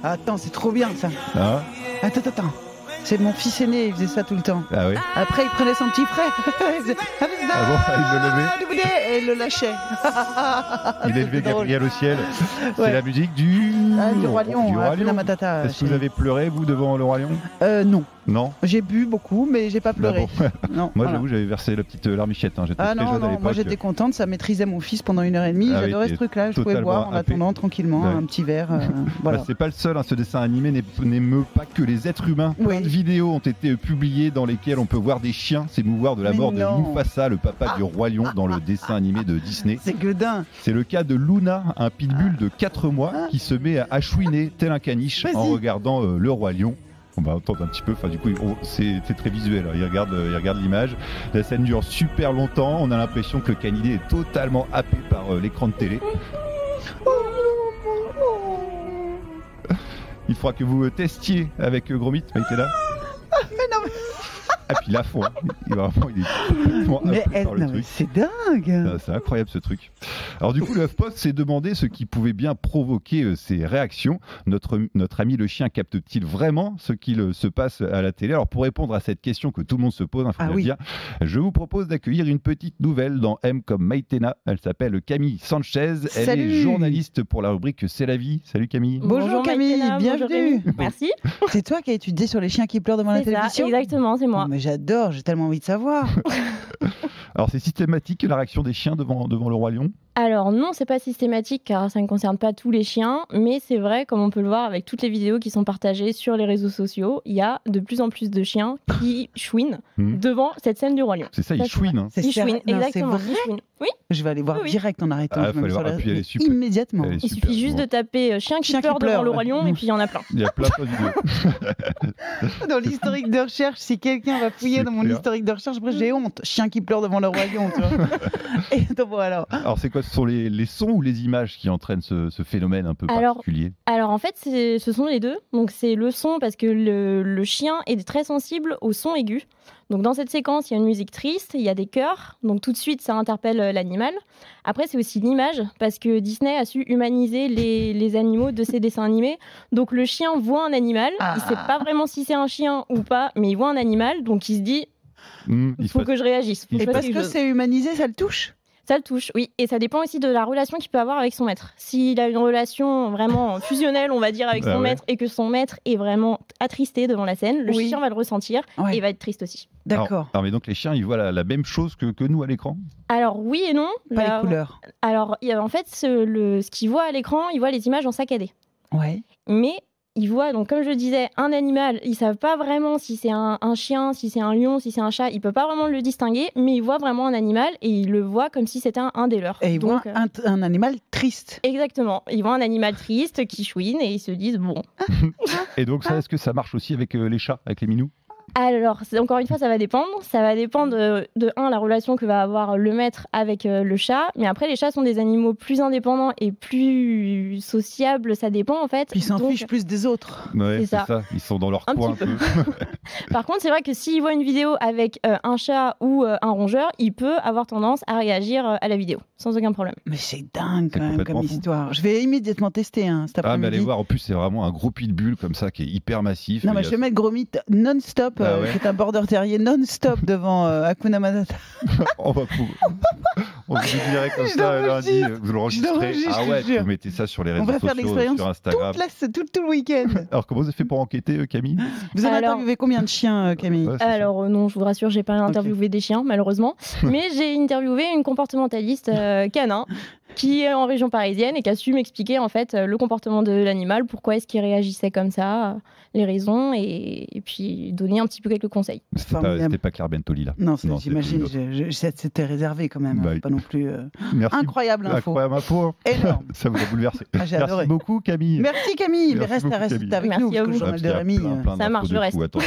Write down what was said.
Attends, c'est trop bien ça. Ah, Attends. C'est mon fils aîné, il faisait ça tout le temps. ah oui. Après, il prenait son petit frère. Ah bon, il le levait. Et il le lâchait. Il élevait C'était drôle. Gabriel au ciel. C'est Ouais. la musique du Roi Lion. Du Roi Hakuna Lion. Matata. Est-ce que vous avez pleuré, vous, devant le Roi Lion? Non. Non. J'ai bu beaucoup, mais j'ai pas pleuré. Bah Non, Moi, voilà. j'avoue, j'avais versé la petite larmichette. Hein. J'étais Ah très non, jeune à non, l'époque. moi j'étais contente, ça maîtrisait mon fils pendant 1h30. Ah oui, J'adorais ce t'es truc-là, je pouvais totalement boire en happé. attendant tranquillement Ouais. un petit verre. Bah, Voilà. c'est pas le seul, hein. Ce dessin animé n'émeut pas que les êtres humains. Oui. Plein de vidéos ont été publiées dans lesquelles on peut voir des chiens s'émouvoir de la Mais mort de non. Mufasa, le papa du Roi Lion, dans le dessin animé de Disney. C'est gueudin. C'est le cas de Luna, un pitbull de 4 mois qui se met à chouiner tel un caniche en Vas-y. regardant le Roi Lion. On va entendre un petit peu, enfin du coup c'est très visuel, hein. Il regarde l'image. La scène dure super longtemps, on a l'impression que le canidé est totalement happé par l'écran de télé. Il faudra que vous testiez avec Gromit, Maïtena. Ah puis la fond, il est complètement Mais, happé par le non, mais truc. c'est dingue. Ah, c'est incroyable ce truc. Alors du coup, le HuffPost s'est demandé ce qui pouvait bien provoquer ces réactions. Notre ami le chien capte-t-il vraiment ce qu'il se passe à la télé? Alors pour répondre à cette question que tout le monde se pose, faut bien le dire, je vous propose d'accueillir une petite nouvelle dans M comme Maïtena. Elle s'appelle Camille Sanchez. Elle Salut. est journaliste pour la rubrique C'est la vie. Salut Camille. Bonjour Camille, Maïtena, bonjour bienvenue. Rémi. Merci. C'est toi qui as étudié sur les chiens qui pleurent devant la C'est ça, télévision? exactement, c'est moi. Mais j'adore, j'ai tellement envie de savoir. Alors c'est systématique la réaction des chiens devant le Roi Lion? Alors non, c'est pas systématique car ça ne concerne pas tous les chiens, mais c'est vrai, comme on peut le voir avec toutes les vidéos qui sont partagées sur les réseaux sociaux, il y a de plus en plus de chiens qui chouinent devant cette scène du Roi Lion. C'est ça, ils chouinent. Hein. Ils chouinent, Non, exactement. c'est ils vrai. chouinent. Oui, Je vais aller voir Oui. direct en arrêtant. Ah, je vais faut me aller voir. sur la- Ah, puis elle est super. Immédiatement. Elle est il super. suffit juste Bon. de taper chien qui Chien qui pleure devant pleure, le ouais. Roi Lion et puis il y en a plein. Il y a plein de vidéos. Dans l'historique de recherche, si quelqu'un va fouiller C'est dans mon clair. historique de recherche, après j'ai honte. Chien qui pleure devant le Roi Lion, tu vois. Et donc, bon, alors. Alors c'est quoi? Ce sont les sons ou les images qui entraînent ce phénomène un peu Alors, particulier? Alors en fait, ce sont les deux. Donc c'est le son parce que le chien est très sensible au son aigu. Donc dans cette séquence, il y a une musique triste, il y a des chœurs. Donc tout de suite, ça interpelle l'animal. Après, c'est aussi l'image parce que Disney a su humaniser les animaux de ses dessins animés. Donc le chien voit un animal. Il ne sait pas vraiment si c'est un chien ou pas, mais il voit un animal. Donc il se dit, Il faut que je réagisse. Faut Et que je fasse parce quelque que chose. c'est humanisé, ça le touche. Ça le touche, oui. Et ça dépend aussi de la relation qu'il peut avoir avec son maître. S'il a une relation vraiment fusionnelle, on va dire, avec son Ah ouais. maître, et que son maître est vraiment attristé devant la scène, le Oui. chien va le ressentir Ouais. et il va être triste aussi. D'accord. Alors, mais donc les chiens, ils voient la même chose que nous à l'écran? Alors oui et non. Pas Là, les couleurs. Alors en fait, ce qu'il voit à l'écran, il voit les images en saccadé. Ouais. Mais il voit, donc comme je disais, un animal. Ils savent pas vraiment si c'est un chien, si c'est un lion, si c'est un chat. Il peut pas vraiment le distinguer, mais il voit vraiment un animal et il le voit comme si c'était un des leurs. Et ils voient Donc, un animal triste. Exactement. Ils voient un animal triste qui chouine et ils se disent bon. Et donc ça, est-ce que ça marche aussi avec les chats, avec les minous? Alors, encore une fois, ça va dépendre. Ça va dépendre de la relation que va avoir le maître avec le chat. Mais après, les chats sont des animaux plus indépendants et plus sociables. Ça dépend, en fait. Puis ils s'en Donc, fichent plus des autres. Ouais, C'est c'est ça. ça. Ils sont dans leur Un coin un petit peu. Par contre, c'est vrai que s'il voit une vidéo avec un chat ou un rongeur, il peut avoir tendance à réagir à la vidéo, sans aucun problème. Mais c'est dingue C'est quand même complètement comme fou. histoire. Je vais immédiatement tester cet Ah, mais allez après-midi. voir, en plus, c'est vraiment un gros pitbull comme ça qui est hyper massif. Non, mais Il y je a- vais mettre Gromit non-stop, Ah ouais. qui est un border terrier non-stop devant Hakuna Matata. On va on vous dirait comme Je ça l'enregistre. lundi, vous Je l'enregistrez. l'enregistre, Ah je ouais, te jure. vous mettez ça sur les On réseaux va faire sociaux, l'expérience sur Instagram. tout le week-end. Alors comment vous avez fait pour enquêter, Camille? Vous avez Alors- interviewé combien de chiens, Camille? Ouais, c'est ça. Alors non, je vous rassure, j'ai pas interviewé des chiens, malheureusement. Mais j'ai interviewé une comportementaliste canin qui est en région parisienne et qui a su m'expliquer en fait le comportement de l'animal, pourquoi est-ce qu'il réagissait comme ça, les raisons, et puis donner un petit peu quelques conseils. Formidable. C'était pas Claire Bentoli là. Non, Non, j'imagine, c'était une c'était réservé quand même, Bah, pas non plus... Merci. Incroyable info. Incroyable info. Énorme. Ça vous a bouleversé. Ah, j'ai adoré. Merci beaucoup, Camille. Merci Camille, mais Merci reste beaucoup, à rester Camille. avec Merci nous, à parce que vous. le journal Ah, de puis il y a Rémi... plein Ça d'infos marche, de je reste. fou, attends.